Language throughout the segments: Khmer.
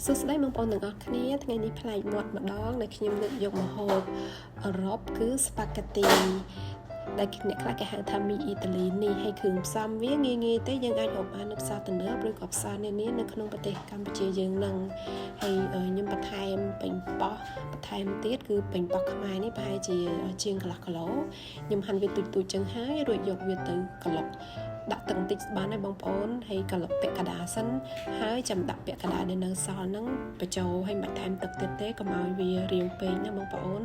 សួស្តីបងប្អូនទាំងអស់គ្នាថ្ងៃនេះផ្លែកមាត់ម្ដងដែលខ្ញុំលើកយកម្ហូបអឺរ៉ុបគឺស្ប៉ាហ្គេទីដែលអ្នកខ្លះគេហៅថាមីអ៊ីតាលីនេះហើយគ្រឿងផ្សំវាងាយទេយើងអាចរកបាននៅផ្សារទំនើបឬក៏ផ្សារនានានៅក្នុងប្រទេសកម្ពុជាយើងនឹងហើយខ្ញុំបន្ថែមប៉េងប៉ោះបន្ថែមទៀតគឺប៉េងប៉ោះខ្មែរនេះប្រហែលជាជាងកន្លះគីឡូខ្ញុំហាន់វាទូចៗចឹងហើយរួចយកវាទៅក្លុកដាក់ទឹកបន្តិចបានហើយបងប្អូនហើយកលុកពាក់កណ្ដាលសិនហើយចាំដាក់ពាក់កណ្ដាលដែលនៅសល់ហ្នឹងបញ្ចូលឲ្យមិនថែមទឹកទៀតទេកុំឲ្យវារាវពេកណាបងប្អូន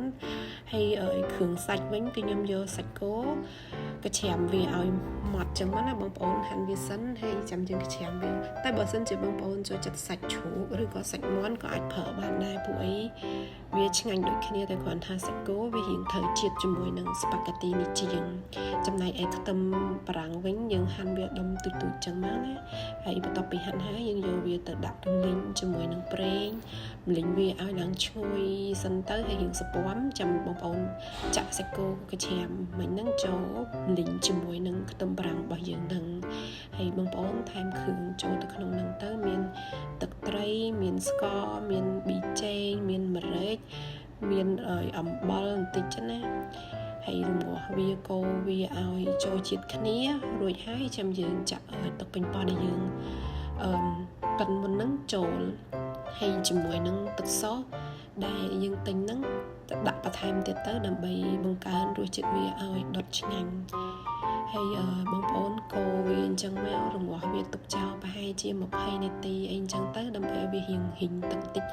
ហើយគ្រឿងសាច់វិញគឺខ្ញុំយកសាច់គោកជ្រាំវាឲ្យម៉ត់ចឹងមកណាបងប្អូនហាន់វាសិនហើយចាំយើងកជ្រាំវាតែបើសិនជាបងប្អូនចូលចិត្តសាច់ជ្រូកឬក៏សាច់មាន់ក៏អាចប្រើបានដែរព្រោះអីវាឆ្ងាញ់ដូចគ្នាតែគ្រាន់ថាសាច់គោវារៀងត្រូវជាតិជាមួយនឹងស្ប៉ាហ្គេទីនេះជាងចំណែកឯខ្ទឹមបារាំងវិញយើងហាន់វាដុំទូចៗចឹងមកណាហើយបន្ទាប់ពីហាន់ហើយយើងយកវាទៅដាក់រំលីងជាមួយនឹងប្រេងរំលីងវាឲ្យឡើងឈ្ងុយសិនទៅហើយរៀងសពាំចាំបងប្អូនចាក់សាច់គោកជ្រាំមិញហ្នឹងចូលរំលីងជាមួយនឹងខ្ទឹមបារាំងរបស់យើងហ្នឹងហើយបងប្អូនថែមគ្រឿងចូលទៅក្នុងហ្នឹងទៅមានទឹកត្រីមានស្ករមានប៊ីចេងមានម្រេចមានអំបិលបន្តិចណាហើយរំងាស់វាកូរវាឲ្យចូលជាតិគ្នារួចហើយចាំយើងចាក់ទឹកប៉េងប៉ោះដែលយើងប៉ិនមុនហ្នឹងចូលហើយជាមួយនឹងទឹកសដែលយើងទិញហ្នឹងដាក់បន្ថែមទៀតទៅដើម្បីបង្កើនរសជាតិវាឲ្យដុតឆ្ងាញ់ហើយបងប្អូនកូរវាអញ្ចឹងមករំងាស់វាទុកចោលប្រហែលជា20នាទីអីអញ្ចឹងទៅដើម្បីឲ្យវាហ៊ីងទឹកតិច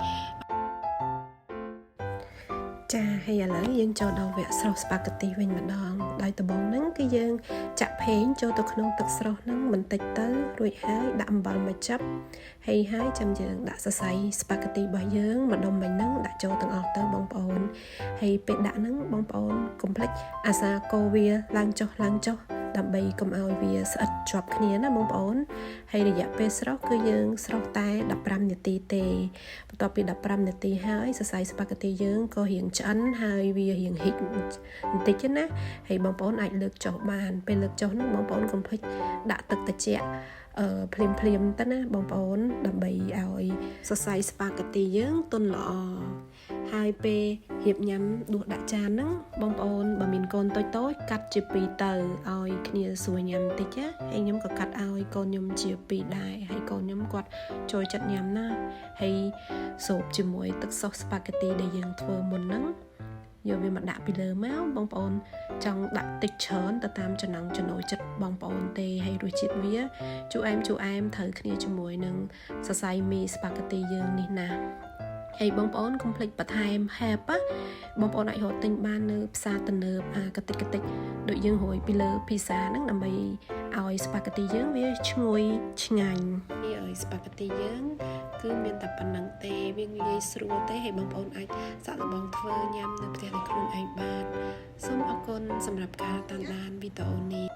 ចាហើយឥឡូវយើងចូលដល់វគ្គស្រុះស្ប៉ាហ្គេទីវិញម្ដងដោយដំបូងហ្នឹងគឺយើងចាក់ផេងចូលទៅក្នុងទឹកស្រុះហ្នឹងបន្តិចទៅរួចហើយដាក់អំបិលមួយចិបហើយចាំយើងដាក់សរសៃស្ប៉ាហ្គេទីរបស់យើងម្ដុំមិញហ្នឹងដាក់ចូលទាំងអស់ទៅបងប្អូនហើយពេលដាក់ហ្នឹងបងប្អូនកុំភ្លេចអាសាកូរវាឡើងចុះដើម្បីកុំឲ្យវាស្អិតជាប់គ្នាណាបងប្អូនហើយរយៈពេលស្រុះគឺយើងស្រុះតែ15នាទីទេបន្ទាប់ពី15នាទីហើយសរសៃស្ប៉ាហ្គេទីយើងក៏រៀងឆ្អិនហើយវារៀងហ៊ីកបន្តិចណាហើយបងប្អូនអាចលើកចុះបានពេលលើកចុះហ្នឹងបងប្អូនកុំភ្លេចដាក់ទឹកត្រជាក់ភ្លាមទៅណាបងប្អូនដើម្បីឲ្យសរសៃស្ប៉ាហ្គេទីយើងទន់ល្អហើយពេលរៀបញ៉ាំដួសដាក់ចានហ្នឹងបងប្អូនបើមានកូនតូចកាត់ជា2ទៅឲ្យគ្នាស្រួលញ៉ាំបន្តិចណាហើយខ្ញុំក៏កាត់ឲ្យកូនខ្ញុំជា2ដែរហើយកូនខ្ញុំគាត់ចូលចិត្តញ៉ាំណាហើយស៊ូបជាមួយទឹកស៊ុសស្ប៉ាហ្គេទីដែលយើងធ្វើមុនហ្នឹងយកវាមកដាក់ពីលើមកបងប្អូនចង់ដាក់តិចច្រើនទៅតាមចំណង់ចំណូលចិត្តបងប្អូនទេហើយរសជាតិវាជូរអែមត្រូវគ្នាជាមួយនឹងសរសៃមីស្ប៉ាហ្គេទីយើងនេះណាហើយបងប្អូនកុំភ្លេចបន្ថែមហេបបងប្អូនអាចរកទិញបាននៅផ្សារទំនើបកតិចដូចយើងរួយពីលើភីហ្សាហ្នឹងដើម្បីឲ្យស្ប៉ាហ្គេទីយើងវាឈ្ងុយឆ្ងាញ់ហើយស្ប៉ាហ្គេទីយើងគឺមានតែប៉ុណ្្នឹងទេវាងាយស្រួលទេហើយបងប្អូនអាចសាកល្បងធ្វើញ៉ាំនៅផ្ទះដោយខ្លួនឯងបានសូមអរគុណសម្រាប់ការតាមដានវីដេអូនេះ